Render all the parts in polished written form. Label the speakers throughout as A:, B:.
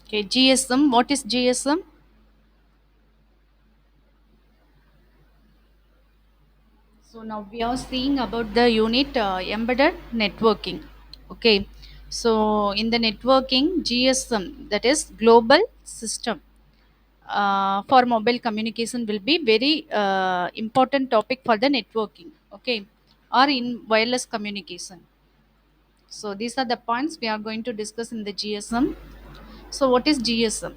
A: Okay, GSM. What is GSM? So now we are seeing about the unit embedded networking. Okay, so in the networking, GSM, that is global system for mobile communication, will be very important topic for the networking. Okay, or in wireless communication. So these are the points we are going to discuss in the GSM. So what is GSM?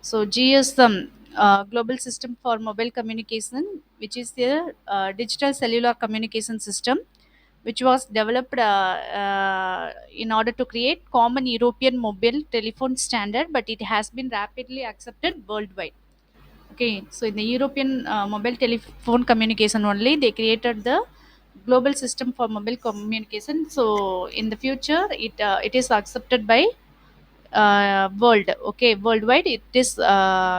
A: So GSM, Global System for Mobile Communication, which is the digital cellular communication system, which was developed in order to create common European mobile telephone standard, but it has been rapidly accepted worldwide. Okay, so in the European mobile telephone communication only, they created the global system for mobile communication. So in the future, it is accepted by world. Okay, worldwide, it is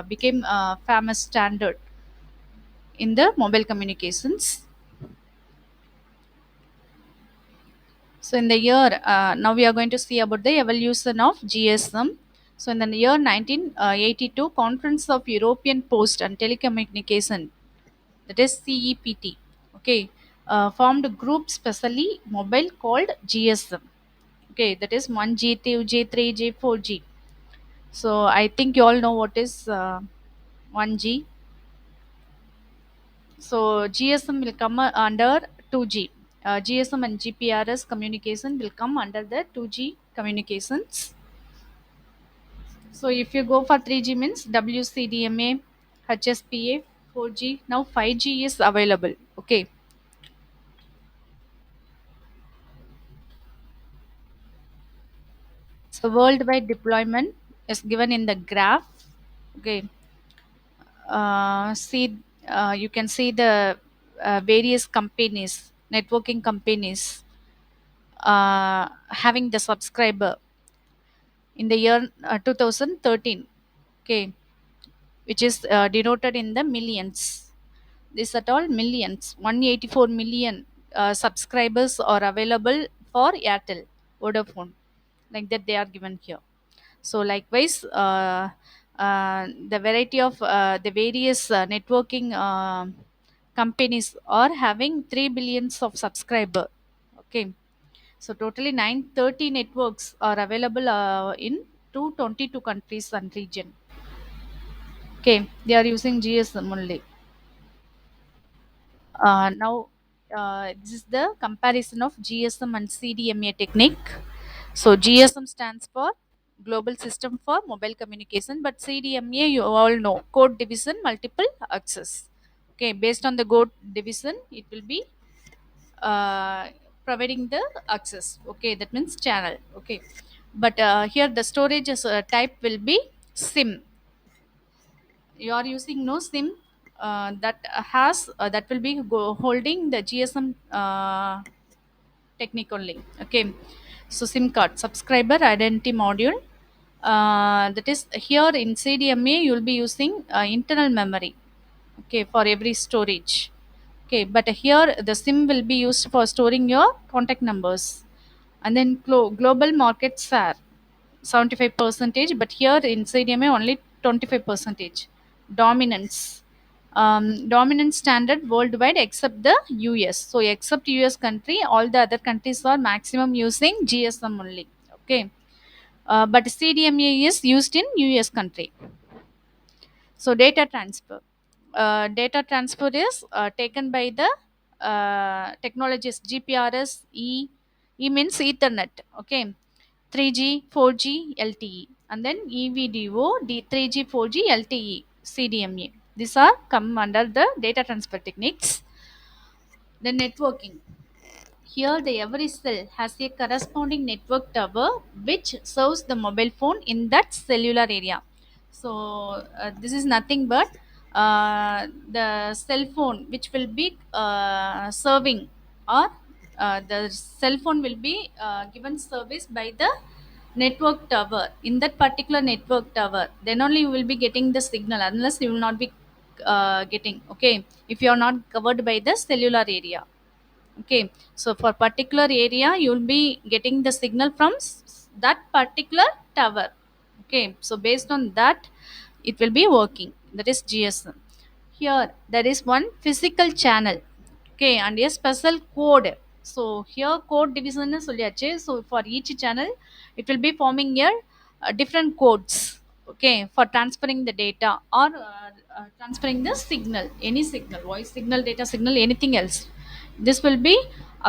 A: became a famous standard in the mobile communications. So in the year, now we are going to see about the evolution of GSM. So in the year 1982, Conference of European Post and Telecommunication, that is CEPT, okay, formed a group specially mobile called GSM. Okay, that is 1G, 2G, 3G, 4G. So I think you all know what is 1G. So GSM will come under 2G. GSM and GPRS communication will come under the 2G communications. So if you go for 3G means WCDMA, HSPA, 4G. Now 5G is available. Okay. So worldwide deployment is given in the graph. Okay. See, you can see the various companies, networking companies, having the subscriber in the year 2013. Okay, which is denoted in the millions. This at all millions. 184 million subscribers are available for Airtel, Vodafone, like that they are given here. So likewise, the variety of the various networking companies are having 3 billions of subscriber. Okay, so totally 930 networks are available in 222 countries and region. Okay, they are using GSM only. Now, this is the comparison of GSM and CDMA technique. So, GSM stands for Global System for Mobile Communication, but CDMA, you all know, Code Division Multiple Access. Okay, based on the code division, it will be uh, providing the access. Okay, that means channel. Okay, but here the storage type will be SIM. You are using no SIM that will be holding the GSM technique only. Okay, so SIM card subscriber identity module. That is here in CDMA you will be using internal memory. Okay, for every storage. Okay, but here the SIM will be used for storing your contact numbers, and then global market share 75 percentage, but here in CDMA only 25 percentage. Dominance, dominant standard worldwide except the US. So except US country, all the other countries are maximum using GSM only. Okay, but CDMA is used in US country. So data transfer. Data transfer is taken by the technologies GPRS, E means Ethernet. Okay, 3G, 4G, LTE, and then EVDO, 3G, 4G, LTE, CDMA. These are come under the data transfer techniques. The networking. Here, the every cell has a corresponding network tower which serves the mobile phone in that cellular area. So, this is nothing but the cell phone which will be serving, or the cell phone will be given service by the network tower. In that particular network tower, then only you will be getting the signal, unless you will not be getting. Okay, if you are not covered by the cellular area. Okay, so for particular area, you will be getting the signal from that particular tower. Okay, so based on that it will be working, that is GSM. Here there is one physical channel, okay, and a special code. So here code division is சொல்லியாச்சு. So for each channel it will be forming here different codes, okay, for transferring the data or transferring the signal, any signal, voice signal, data signal, anything else. This will be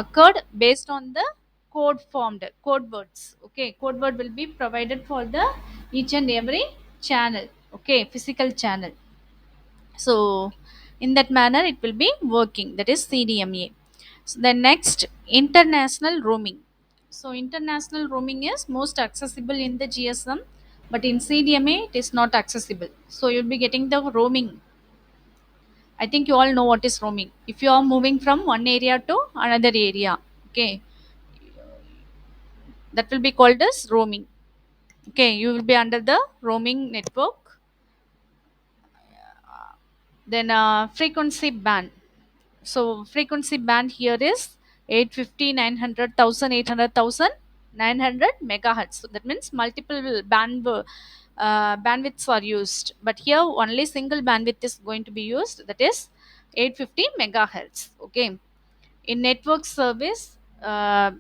A: occurred based on the code formed, code words, okay. Code word will be provided for the each and every channel, okay, physical channel. So in that manner it will be working, that is CDMA. So the next, international roaming. So international roaming is most accessible in the GSM, but in CDMA it is not accessible. So you'll be getting the roaming. I think you all know what is roaming. If you are moving from one area to another area, okay, that will be called as roaming. Okay, you will be under the roaming network. Then frequency band. So frequency band here is 850, 900, 900 megahertz. So that means multiple bandwidths are used, but here only single bandwidth is going to be used, that is 850 megahertz. Okay, in network service,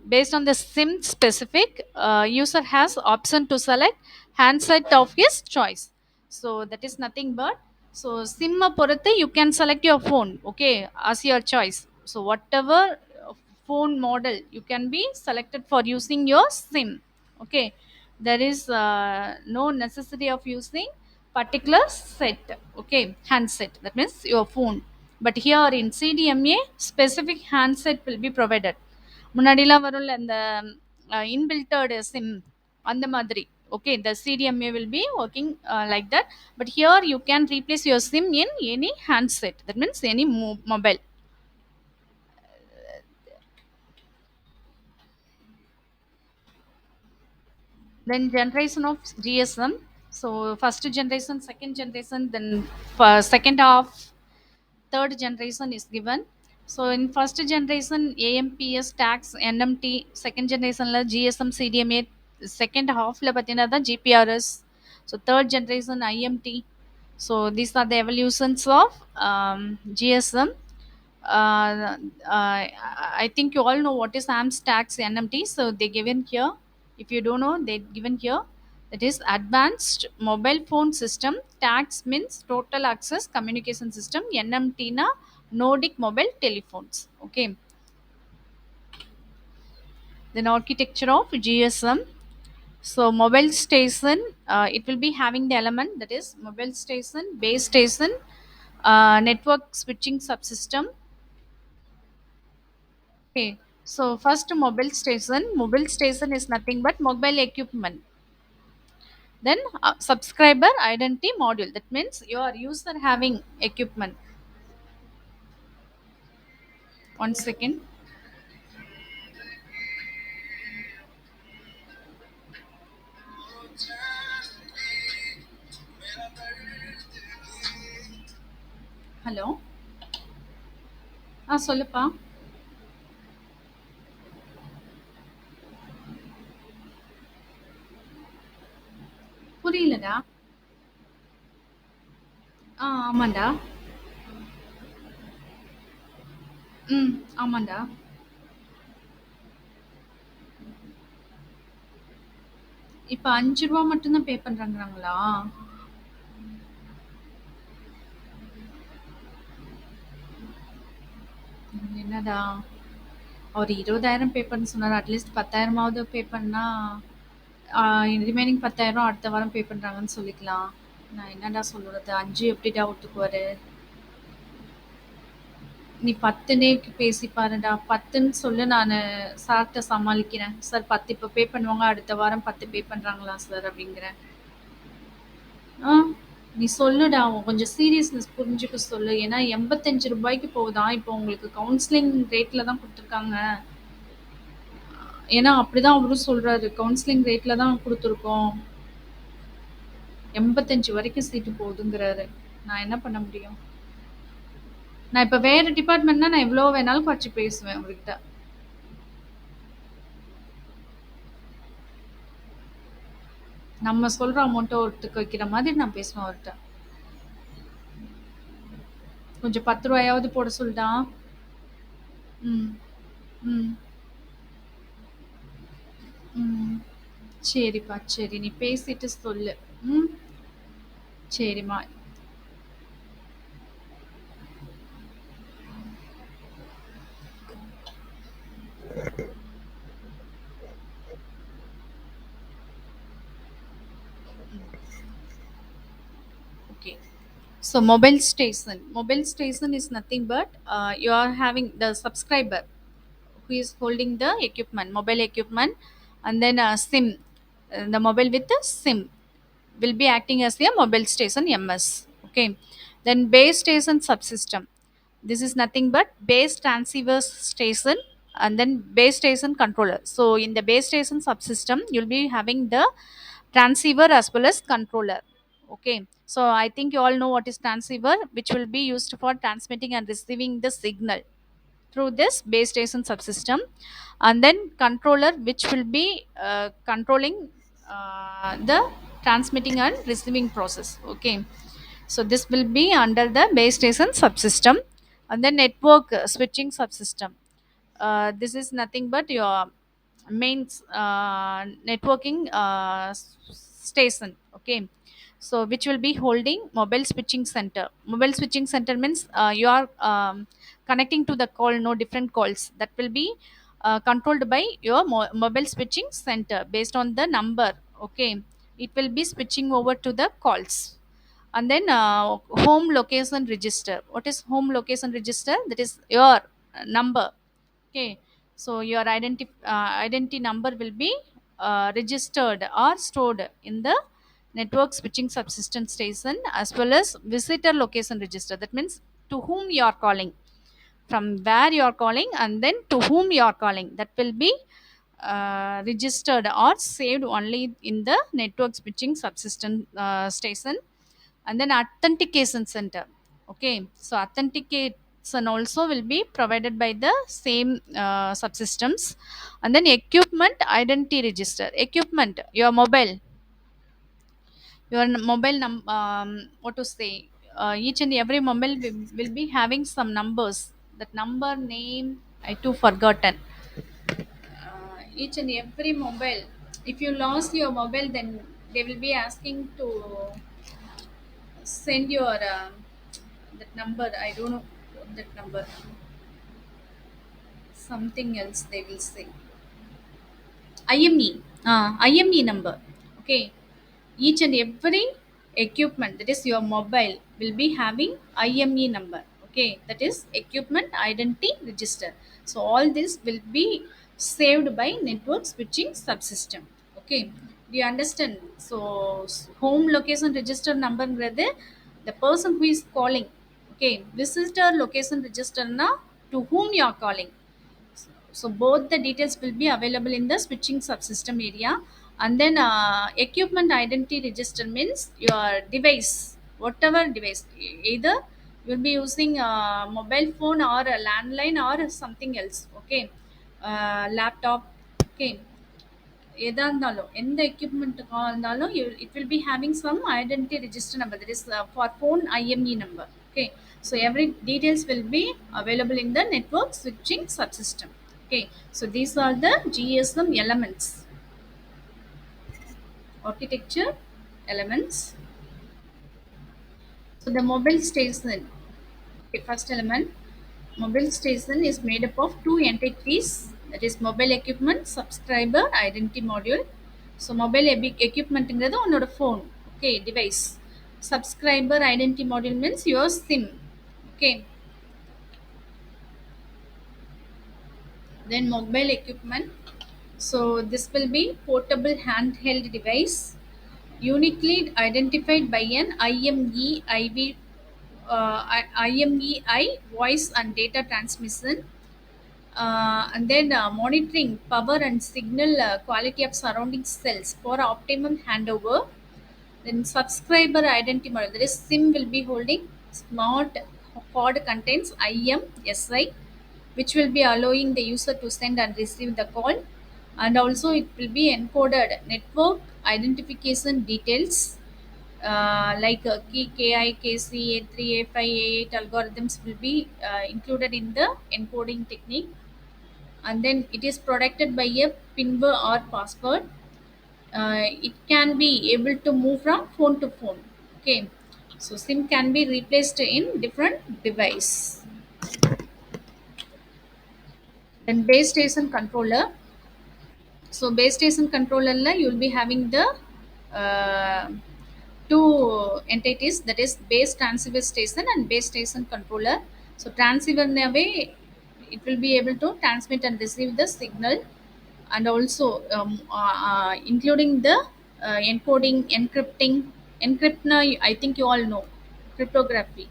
A: based on the sim specific, user has option to select handset of his choice. So that is nothing but, so sim பொறுத்து you can select your phone, okay, as your choice. So whatever phone model you can be selected for using your sim, okay. There is no necessity of using particular set, okay, handset, that means your phone. But here in CDMA specific handset will be provided. முன்னாடிலாம் வரும்ல இந்த இன்பில்டட் sim அந்த மாதிரி, okay, the CDMA will be working like that. But here you can replace your sim in any handset, that means any mobile. Then generation of GSM. So first generation, second generation, then for second half, third generation is given. So in first generation AMPS tax NMT, second generation la GSM CDMA, second half la patina the GPRS. So third generation IMT. So these are the evolutions of GSM. I think you all know what is AMS tax NMT. So they given here. If you don't know, they given here. That is Advanced Mobile Phone System. Tax means Total Access Communication System. NMT na Nordic Mobile Telephones. Okay. Then architecture of GSM. So mobile station, it will be having the element, that is mobile station, base station, network switching subsystem. Okay, so first mobile station is nothing but mobile equipment. Then subscriber identity module. That means your user having equipment. One second. Hello. சொல்லுப்பா. புரியலடா. ஆமாண்டா. ம், ஆமாண்டா. இப்ப 5 ரூபா மட்டும் தான் பே பண்றாங்கறாங்களா? என்னடா? ஒரு 20,000 பே பண்ண சொன்னாரு. அட்லீஸ்ட் 10,000 பே பண்ணா ரிமைனிங் 10,000 அடுத்த வாரம் பே பண்றாங்கன்னு சொல்லிக்கலாம். நான் என்னடா சொல்றது? 5 எப்படிடா ஒத்துக்குவாரு? நீ 10ன்னே பேசி பாருடா. 10ன்னு சொல்லு, நானு சார்ட்ட சமாளிக்கிறேன். சார் 10 இப்ப பே பண்ணுவாங்க. அடுத்த வாரம் 10 பே பண்றாங்களா சார் அப்படிங்கிறேன். ஆ, நீ சொல்லுடா. கொஞ்சம் சீரியஸ்னஸ் புரிஞ்சுக்க சொல்லு. ஏன்னா ரூ. 85 போகுதாம். இப்போ உங்களுக்கு கவுன்சிலிங் ரேட்ல தான் குடுத்துருக்காங்க. ஏன்னா அப்படிதான் அவரும் சொல்றாரு. கவுன்சிலிங் ரேட்ல தான் குடுத்துருக்கோம். 85 வரைக்கும் சீட்டு போகுதுங்கிறாரு. நான் என்ன பண்ண முடியும்? நான் இப்ப வேற டிபார்ட்மெண்ட்னா நான் எவ்வளோ வேணாலும் குறைச்சு பேசுவேன் அவர்கிட்ட. நம்ம சொல்ற அமௌண்ட்ட ஒருத்தருக்கு வைக்கிற மாதிரி நான் பேசுவேன் அவர்ட்ட. கொஞ்சம் ரூ. 10 போட சொல்டா. ம். ம். ம். சரிப்பா, சரி. நீ பேசிட்டு சொல்லு. ம். சரிம்மா. Okay. So mobile station is nothing but you are having the subscriber who is holding the equipment, mobile equipment, and then SIM, the mobile with the SIM will be acting as the mobile station MS. Okay. Then base station subsystem. This is nothing but base transceiver station and then base station controller. So in the base station subsystem, you'll be having the transceiver as well as controller. Okay. So I think you all know what is transceiver, which will be used for transmitting and receiving the signal through this base station subsystem, and then controller which will be controlling the transmitting and receiving process. Okay, so this will be under the base station subsystem, and then network switching subsystem. This is nothing but your main networking station. Okay, so which will be holding mobile switching center. Mobile switching center means you are connecting to the call, no different calls that will be controlled by your mobile switching center based on the number. Okay, it will be switching over to the calls. And then home location register. What is home location register? That is your number. Okay, so your identity number will be registered or stored in the network switching subsystem station, as well as visitor location register. That means to whom you are calling, from where you are calling, and then to whom you are calling. That will be registered or saved only in the network switching subsystem station. And then authentication center. Okay, so authentication also will be provided by the same subsystems. And then equipment identity register. Equipment, your mobile, what to say, each and every mobile will be having some numbers. That number name I too forgotten. Each and every mobile, if you lost your mobile, then they will be asking to send your that number. I don't know that number, something else they will say. IME, IME number. Okay, each and every equipment, that is your mobile, will be having IME number. Okay, that is equipment identity register. So all this will be saved by network switching subsystem. Okay, do you understand? So home location register number, the person who is calling. Okay, visitor location register na, to whom you are calling. So both the details will be available in the switching subsystem area. And then equipment identity register means your device, whatever device, either you'll be using a mobile phone or a landline or something else. Okay, laptop. Okay, எதா இருந்தாலும் எந்த எக்யூப்மெண்ட்டுக்காக இருந்தாலும் it will be having some identity register number, that is for phone IME number. Okay, so every details will be available in the network switching subsystem. Okay, so these are the GSM elements, architecture elements. So the mobile station, okay, first element, mobile station is made up of two entities, that is mobile equipment subscriber identity module. So mobile equipment on your phone. Okay, device. Subscriber identity module means your SIM. Okay, then mobile equipment. So this will be portable handheld device, uniquely identified by an IMEI voice and data transmission, and then monitoring power and signal quality of surrounding cells for optimum handover. Then subscriber identity model, that is SIM, will be holding smart pod contains IMSI, which will be allowing the user to send and receive the call. and also it will be encoded network identification details, like key KI, KC, A3, A5, A8 algorithms will be included in the encoding technique, and then it is protected by a PIN or password. It can be able to move from phone to phone. Okay, so SIM can be replaced in different device. Then base station controller. So base station controller la you will be having the uh, two entities, that is base transceiver station and base station controller. So transceiver in a way it will be able to transmit and receive the signal, and also including the encoding, encrypting, encrypting. I think you all know cryptography,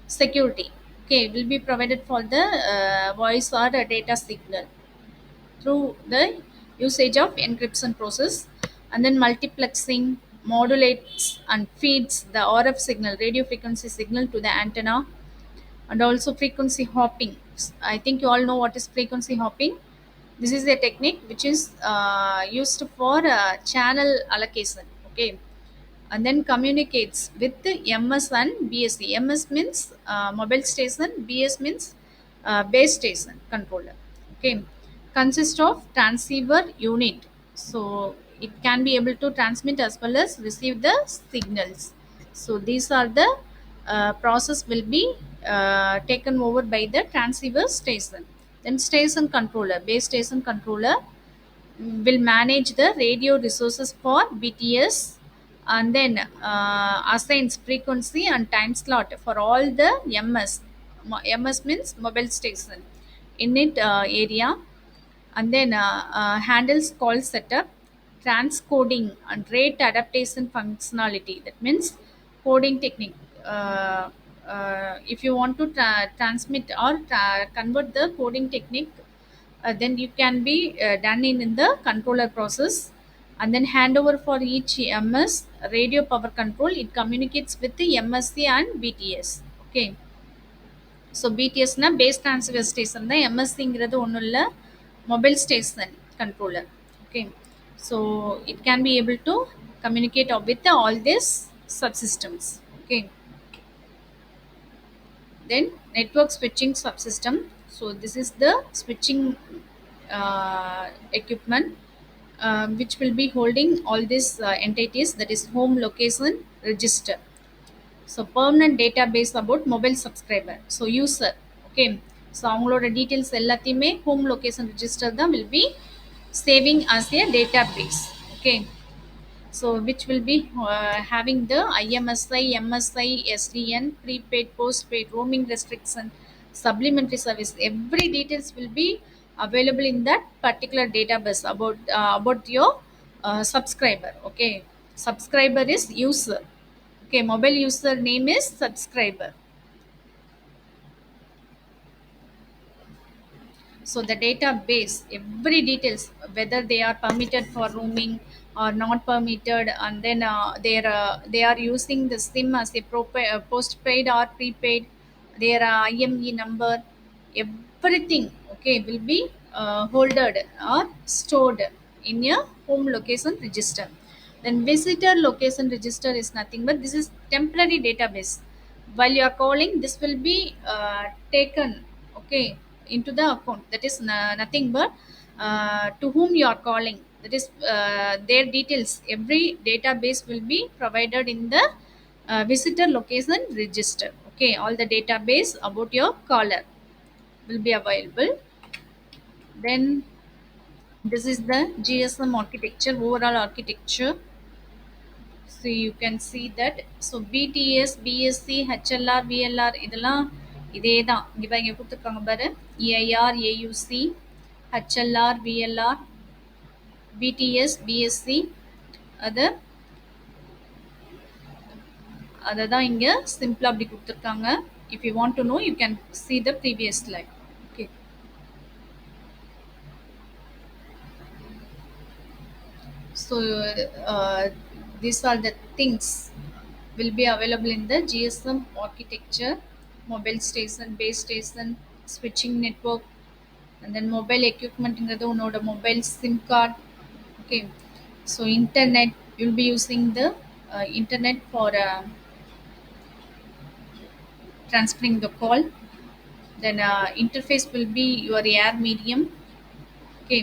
A: security. Okay, will be provided for the voice or data signal through the usage of encryption process, and then multiplexing modulates and feeds the RF signal, radio frequency signal, to the antenna, and also frequency hopping. I think you all know what is frequency hopping. This is a technique which is used for channel allocation. Okay, and then communicates with the MS and BSC. MS means mobile station, BS means base station controller. Okay, consists of transceiver unit. So it can be able to transmit as well as receive the signals. So these are the process will be taken over by the transceiver station. Then station controller, base station controller will manage the radio resources for BTS, and then assigns frequency and time slot for all the MS. MS means mobile station in it area, and then handles call setup, transcoding, and rate adaptation functionality. That means coding technique. If you want to transmit or convert the coding technique, then you can be done in the controller process, and then handover for each MS radio power control. It communicates with the MSC and BTS. Okay, so BTS na base transfer station தான், MSCங்கிறது ஒன்றும் இல்லை, mobile station controller. Okay, so it can be able to communicate with all these subsystems. Okay, then network switching subsystem. So this is the switching equipment which will be holding all these entities, that is home location register. So permanent database about mobile subscriber. So user. Okay, so அவங்களோட details எல்லாத்தையுமே home location register தான் will be saving as a database. Okay, so which will be having the IMSI, MSI, SDN, prepaid, postpaid, roaming restriction, supplementary service. Every details will be available in that particular database about your subscriber. Okay, subscriber is user. Okay, mobile user name is subscriber. So the database, every details, whether they are permitted for roaming or not permitted, and then they are using the SIM as a postpaid or prepaid, their IME number, everything. Okay, will be holded or stored in a home location register. Then visitor location register is nothing but this is temporary database. While you are calling, this will be taken, okay, into the account. That is nothing but to whom you are calling, that is their details, every database will be provided in the visitor location register. Okay, all the database about your caller will be available. Then this is the GSM architecture, overall architecture. So you can see that. So BTS, BSC, HLR, VLR இதெல்லாம் இதே தான். இங்க கொடுத்துருக்காங்க பாரு, EIR, AUC, HLR, VLR, BTS, BSC, அது அதை தான் இங்க சிம்பிளா அப்படி கொடுத்துருக்காங்க. If you want to know, you can see the previous slide. Okay, so these are the things will be available in the GSM architecture: mobile station, base station, switching network, and then mobile equipment உன்னோட mobile sim card. Okay, so internet, you'll be using the internet for transferring the call. Then interface will be your air medium. Okay,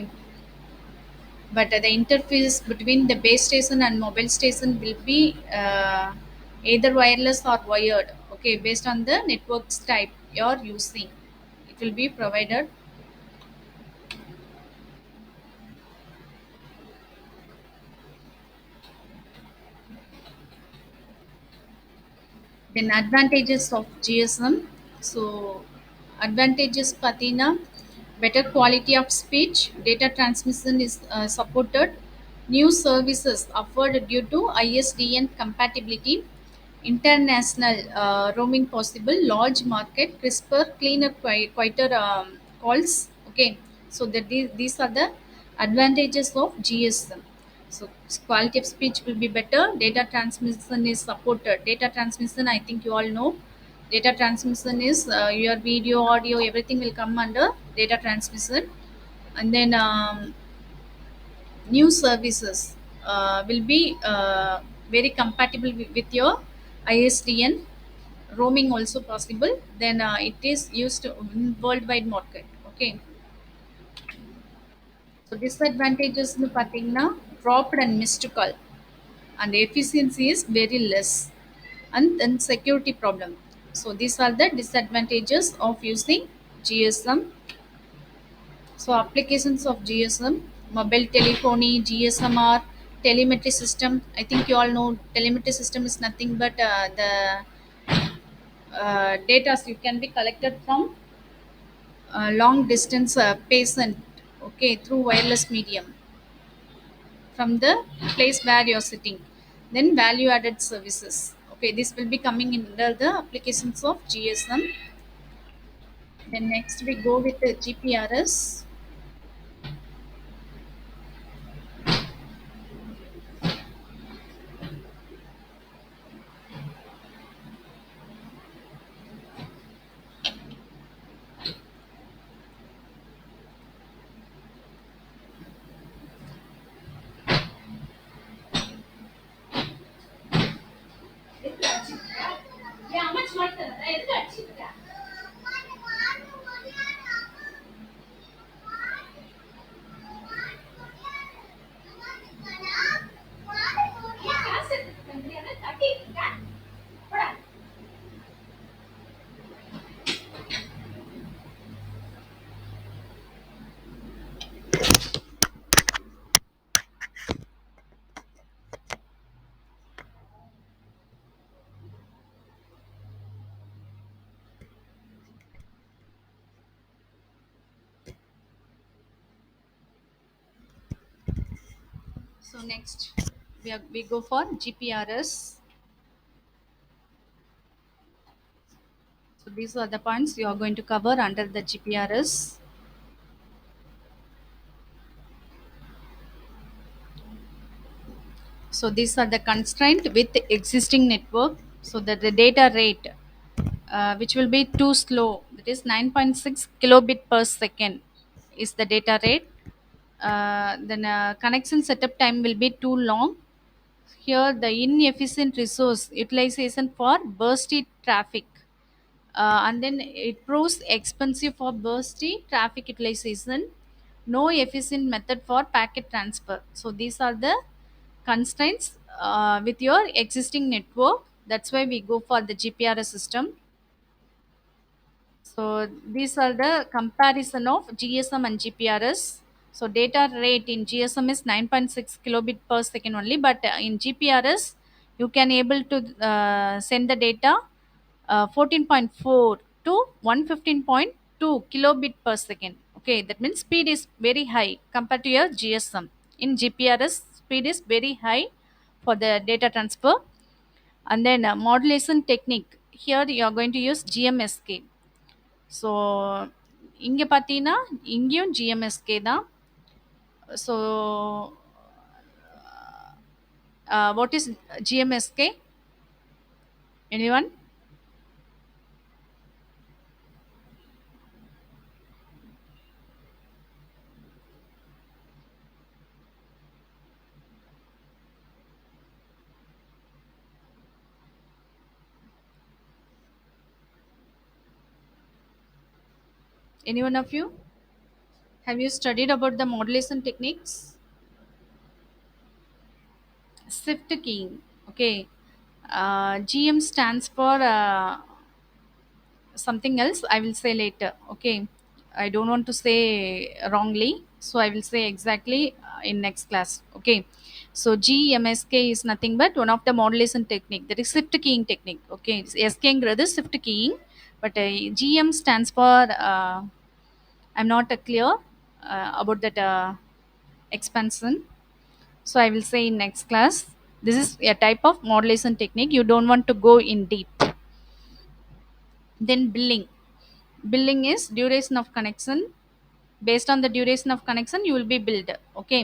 A: but the interface between the base station and mobile station will be either wireless or wired. Okay, based on the networks type you're using, it will be provided. Then advantages of GSM. So advantages patina, better quality of speech, data transmission is supported, new services offered due to ISDN compatibility, international roaming possible, large market, crisper, cleaner, quieter calls. Okay, so these are the advantages of GSM. So quality of speech will be better. Data transmission is supported. Data transmission, I think you all know. Data transmission is your video, audio, everything will come under data transmission. And then new services will be very compatible with your ISDN. Roaming also possible. Then it is used in worldwide market. Okay. So disadvantages nu பார்த்தீங்கன்னா dropped and missed call, and efficiency is very less, and then security problem. So these are the disadvantages of using GSM. So applications of GSM: mobile telephony, GSMR, telemetry system. I think you all know telemetry system is nothing but the data you can be collected from long distance patient, okay, through wireless medium from the place where you're sitting. Then value added services. Okay, this will be coming under the applications of GSM. Then next we go with the GPRS. So next we go for GPRS. So these are the points you are going to cover under the GPRS. So these are the constraint with the existing network. So that the data rate, which will be too slow, that is 9.6 kilobit per second is the data rate. Then connection setup time will be too long. Here the inefficient resource utilization for bursty traffic, and then it proves expensive for bursty traffic utilization, no efficient method for packet transfer. So these are the constraints with your existing network. That's why we go for the GPRS system. So these are the comparison of GSM and GPRS. So data rate in GSM is 9.6 kilobit per second only, but in GPRS you can able to send the data 14.4 to 115.2 kilobit per second. Okay, that means speed is very high compared to your GSM. In GPRS, speed is very high for the data transfer. And then modulation technique. Here you are going to use GMSK. So இங்கே பார்த்தீங்கன்னா இங்கேயும் GMSK தான். So what is GMSK? Anyone? Any one of you? Have you studied about the modulation techniques? Shift keying. Okay. GM stands for something else. I will say later. Okay. I don't want to say wrongly. So I will say exactly in next class. Okay. So GMSK is nothing but one of the modulation technique. That is shift keying technique. Okay. SK ங்கிறது shift keying. But GM stands for I'm not clear about that expansion. So I will say in next class. This is a type of modulation technique. You don't want to go in deep. Then billing. Billing is duration of connection. Based on the duration of connection, you will be billed. Okay,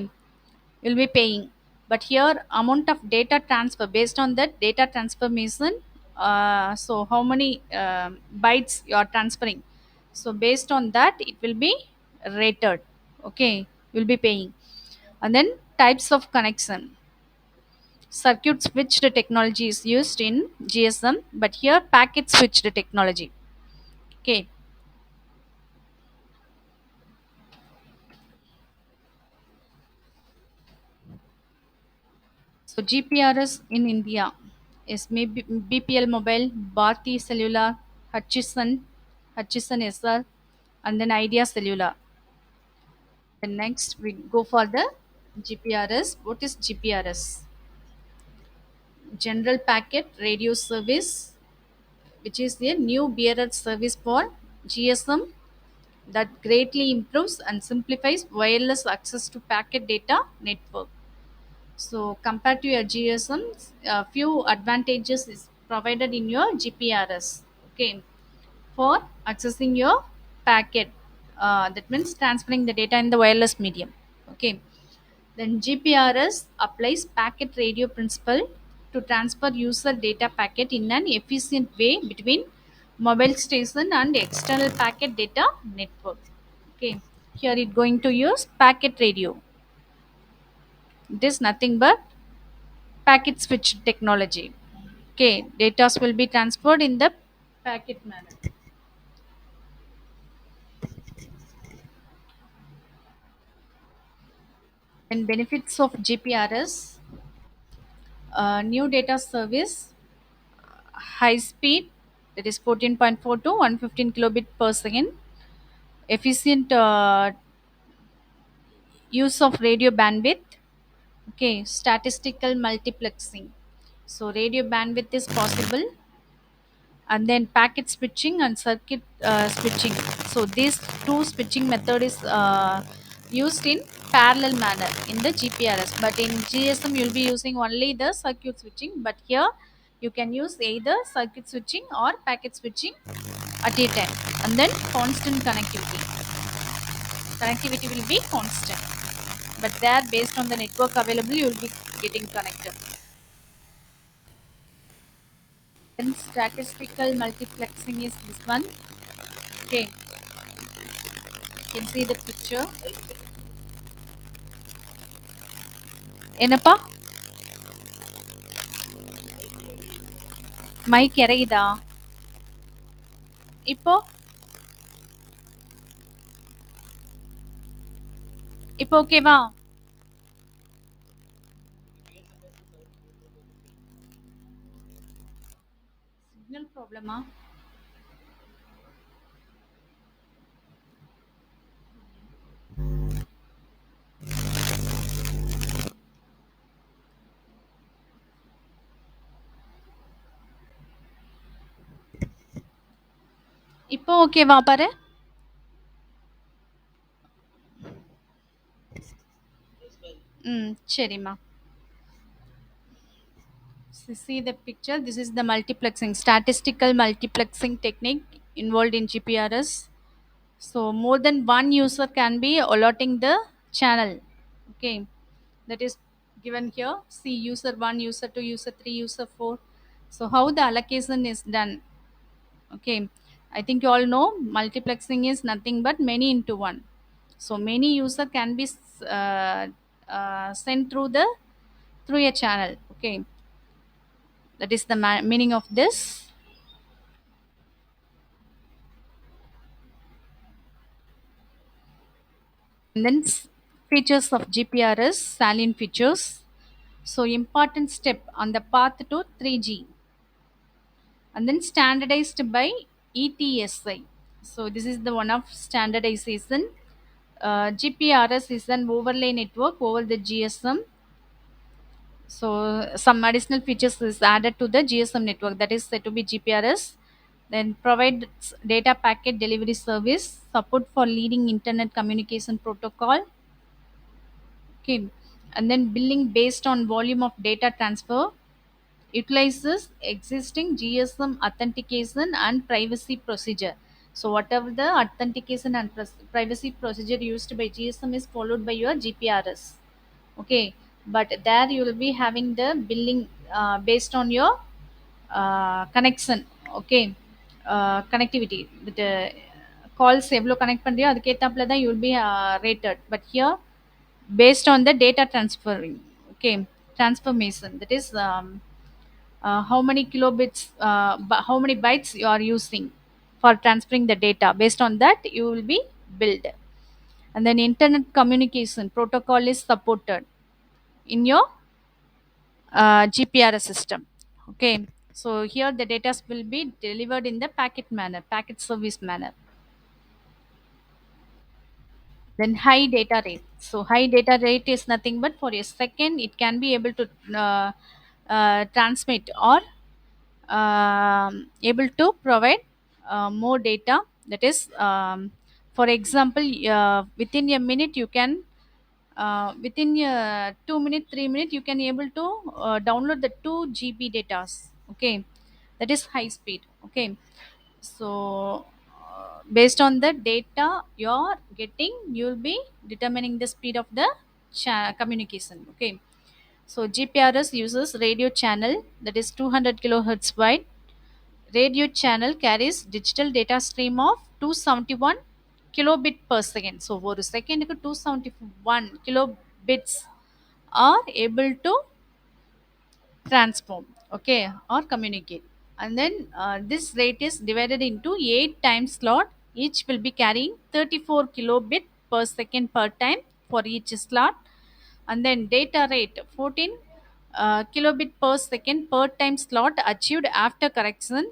A: you'll be paying. But here, amount of data transfer based on that data transformation. So how many bytes you are transferring? So based on that, it will be rated. Okay, you'll be paying. And then types of connection. Circuit switched technology is used in GSM, but here packet switched technology. Okay, so GPRS in India is maybe BPL Mobile, Bharti Cellular, Hutchison SR, and then Idea Cellular. Then next we go for the GPRS. What is GPRS? General Packet Radio Service, which is the new bearer service for GSM that greatly improves and simplifies wireless access to packet data network. So compared to your GSM, a few advantages is provided in your GPRS. Okay, for accessing your packet, that means transferring the data in the wireless medium. Okay, then GPRS applies packet radio principle to transfer user data packet in an efficient way between mobile station and external packet data network. Okay, here it going to use packet radio. It is nothing but packet switch technology. Okay, data will be transferred in the packet manner. And benefits of GPRS: new data service, high speed, that is 14.4 to 115 kilobit per second, efficient use of radio bandwidth. Okay, statistical multiplexing. So radio bandwidth is possible, and then packet switching and circuit switching. So these two switching method is used in parallel manner in the GPRS, but in GSM you'll be using only the circuit switching, but here you can use either circuit switching or packet switching at a time. And then constant connectivity will be constant, but there based on the network available you will be getting connected. Then statistical multiplexing is this one. Okay, you can see the picture. என்னப்பா mic இறையுதா இப்போ இப்போ ஓகேவா? Signal ப்ராப்ளமா? இப்போ ஓகேவா பாரு. ம் சரிம்மா. See the picture. This is the multiplexing, statistical multiplexing technique involved in GPRS. So more than one user can be allotting the channel. Okay, that is given here. See user 1, user 2, user 3, user 4. So how the allocation is done? Okay, I think you all know multiplexing is nothing but many into one. So many user can be sent through a channel. Okay, that is the meaning of this. And then features of GPRS, salient features. So important step on the path to 3G, and then standardized by ETSI. So this is the one of standardization. GPRS is an overlay network over the GSM. So some additional features is added to the GSM network, that is said to be GPRS. Then provides data packet delivery service, support for leading internet communication protocol. Okay, and then billing based on volume of data transfer, utilizes existing GSM authentication and privacy procedure. So whatever the authentication and privacy procedure used by GSM is followed by your GPRS. Okay, but there you will be having the billing based on your connection. Okay, connectivity with the calls எவ்வளோ connect பண்ணுறியோ அதுக்கேற்றாப்புல தான் you will be rated, but here based on the data transferring. Okay, transformation, that is how many kilobits, how many bytes you are using for transferring the data. Based on that you will be billed. And then internet communication protocol is supported in your GPRS system. Okay, so here the data will be delivered in the packet manner, packet service manner. Then high data rate. So high data rate is nothing but for a second it can be able to transmit or able to provide more data. That is, for example, within a minute you can, within 2 minutes 3 minutes you can able to download the 2 GB data. Okay, that is high speed. Okay, so based on the data you're getting you will be determining the speed of the communication. Okay, so GPRS uses radio channel, that is 200 kilohertz wide. Radio channel carries digital data stream of 271 kilobit per second. So ஒரு செகண்டுக்கு 271 kilobits are able to transform, okay, or communicate. And then this rate is divided into 8 time slot. Each will be carrying 34 kilobit per second per time for each slot. And then data rate 14 kilobit per second per time slot achieved after correction.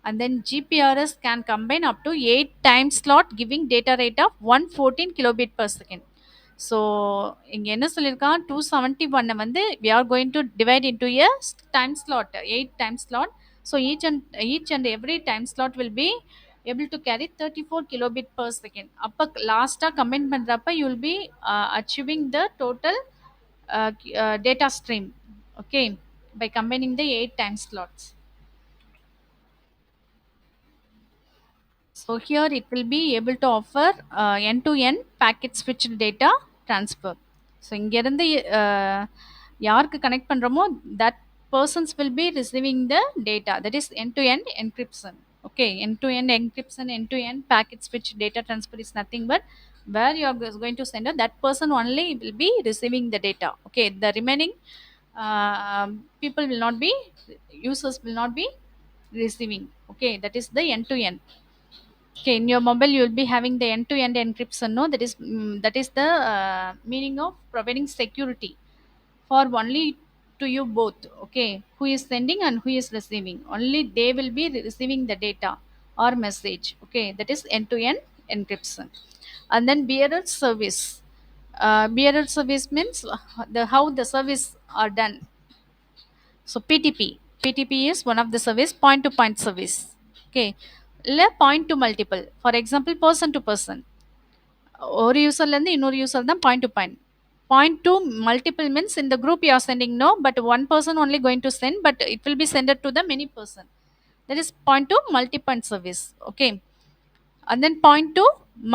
A: And then GPRS can combine up to 8 time slot giving data rate of 114 kilobit per second. So இங்க என்ன சொல்லியிருக்கான் 271 வந்து we are going to divide into a time slot, 8 time slot. So each and every time slot will be able to carry 34 kilobit per second. அப்ப லாஸ்டா combine பண்றப்ப you will be achieving the total data stream. Okay, by combining the 8 time slots. So here it will be able to offer end-to-end packet switched data transfer. So இங்கிருந்து யாருக்கு connect பண்றோமோ that persons will be receiving the data, that is end-to-end encryption. Okay, end-to-end encryption, end-to-end packet switch data transfer is nothing but where you are going to send it, that person only will be receiving the data. Okay, the remaining people will not be, users will not be receiving. Okay, that is the end-to-end. Okay, in your mobile you will be having the end-to-end encryption. No, that is the meaning of providing security for only to you both. Okay, who is sending and who is receiving, only they will be receiving the data or message. Okay, that is end-to-end encryption. And then bearer service. Bearer service means the how the service are done. So PTP is one of the service, point to point service. Okay, இல்லை point to multiple. For example, person to person. ஒரு யூசர்லேருந்து இன்னொரு user தான் point to point. Point to multiple means in the group you are sending, no, but one person only going to send, but it will be sent to the many person. That is point to multi-point service. Okay, and then point to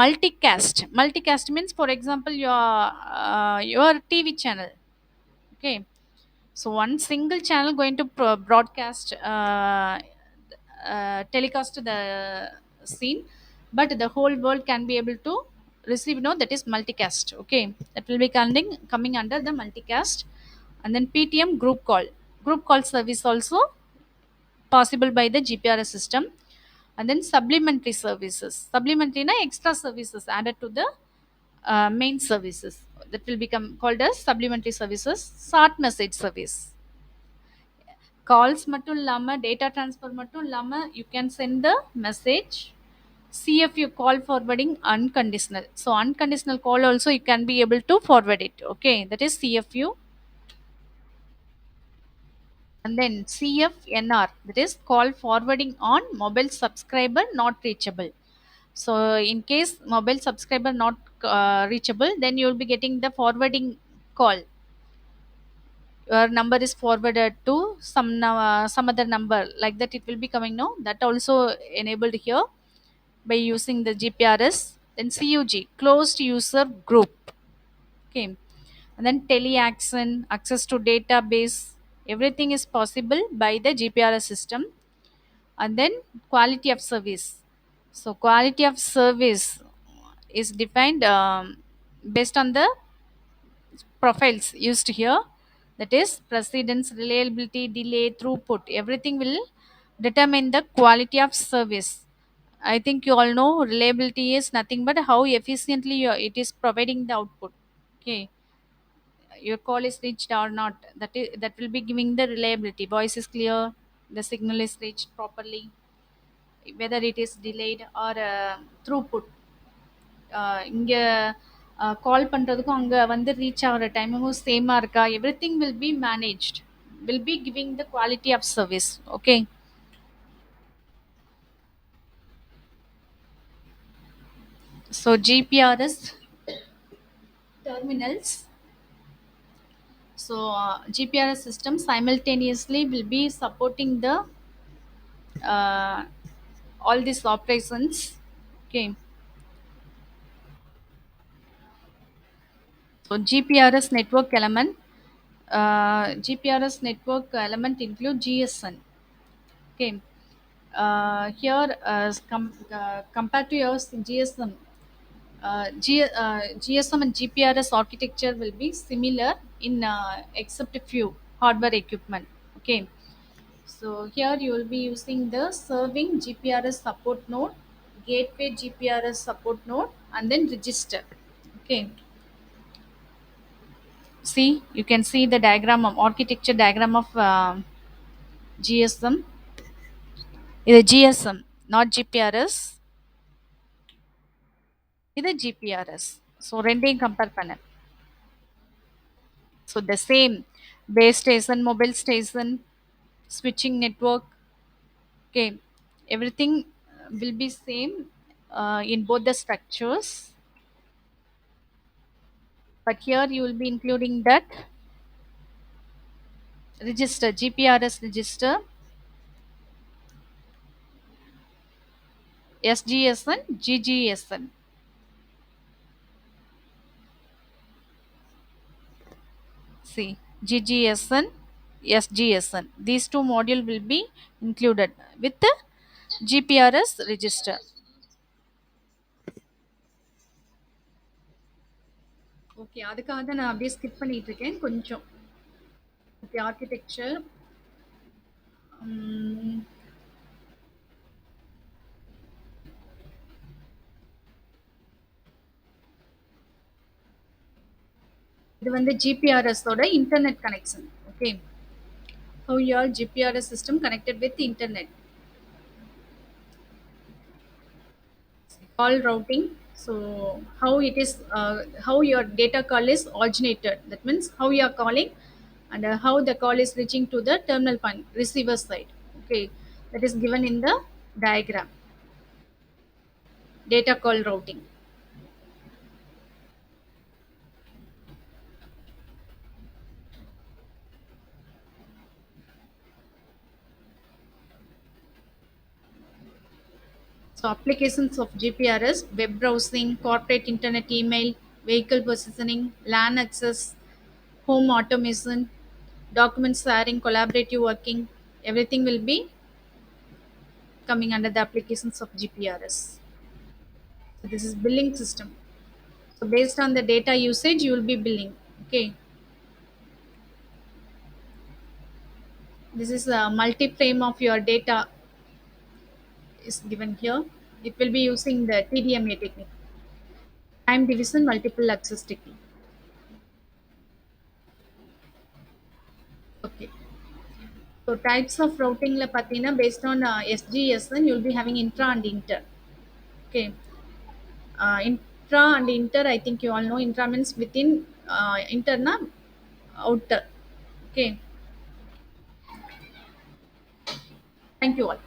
A: multicast. Multicast means, for example, your TV channel. Okay, so one single channel going to broadcast, telecast the scene, but the whole world can be able to receive, no, that is multicast. Okay, that will be coming under the multicast. And then PTM, group call service also possible by the GPRS system. And then supplementary services, supplementary na extra services added to the main services that will become called as supplementary services. Short message service, calls மட்டும் இல்லாம data transfer மட்டும் இல்லாம you can send the message. CFU, call forwarding unconditional, so unconditional call also you can be able to forward it. Okay, that is CFU. And then CFNR, that is call forwarding on mobile subscriber not reachable. So in case mobile subscriber not reachable, then you will be getting the forwarding call. Your number is forwarded to some other number, like that it will be coming. No, that also enabled here by using the GPRS. Then CUG, closed user group. Okay, and then teleaction, access to database, everything is possible by the GPRS system. And then quality of service. So quality of service is defined based on the profiles used here, that is precedence, reliability, delay, throughput, everything will determine the quality of service. I think you all know reliability is nothing but how efficiently it is providing the output. Okay, your call is reached or not, that will be giving the reliability. Voice is clear, the signal is reached properly, whether it is delayed or throughput. இங்க கால் பண்றதுக்கும் அங்க வந்து reach ஆகுற டைமும் சேமா இருக்கா, everything will be managed, will be giving the quality of service. Okay, so GPRS terminals. So GPRS system simultaneously will be supporting the uh, all these operations. Okay, so GPRS network element. GPRS network element include GSN. Okay, here compared to your GSM, GSM and GPRS architecture will be similar in except a few hardware equipment. Okay, so here you will be using the serving GPRS support node, gateway GPRS support node, and then register. Okay, see, you can see the diagram of architecture diagram of GSM. This GSM, not GPRS. This GPRS. So ரெண்டையும் compare பண்ண. So the same base station, mobile station, switching network. Okay, everything will be same in both the structures. But here you will be including that register, GPRS register, SGSN, GGSN. See, GGSN, SGSN. These two module will be included with the GPRS register. Okay, அதுக்காக தான் நான் அப்படியே skip பண்ணிட்டு இருக்கேன் கொஞ்சம். Okay, architecture. இது வந்து GPRS ஓட internet connection. Okay, how your GPRS system connected with the internet. Call routing. So how it is, how your data call is originated, that means how you are calling, and how the call is reaching to the terminal point, receiver side. Okay, that is given in the diagram. Data call routing. So applications of GPRS: web browsing, corporate internet email, vehicle positioning, LAN access, home automation, document sharing, collaborative working, everything will be coming under the applications of GPRS. So this is billing system. So based on the data usage, you will be billing. Okay. This is a multi-frame of your data is given here. It will be using the TDMA technique. time division, multiple access technique. Okay. So types of routing la patina based on SGSN, you'll be having intra and inter. Okay. Intra and inter, I think you all know intra means within, interna outer. Okay. Thank you all.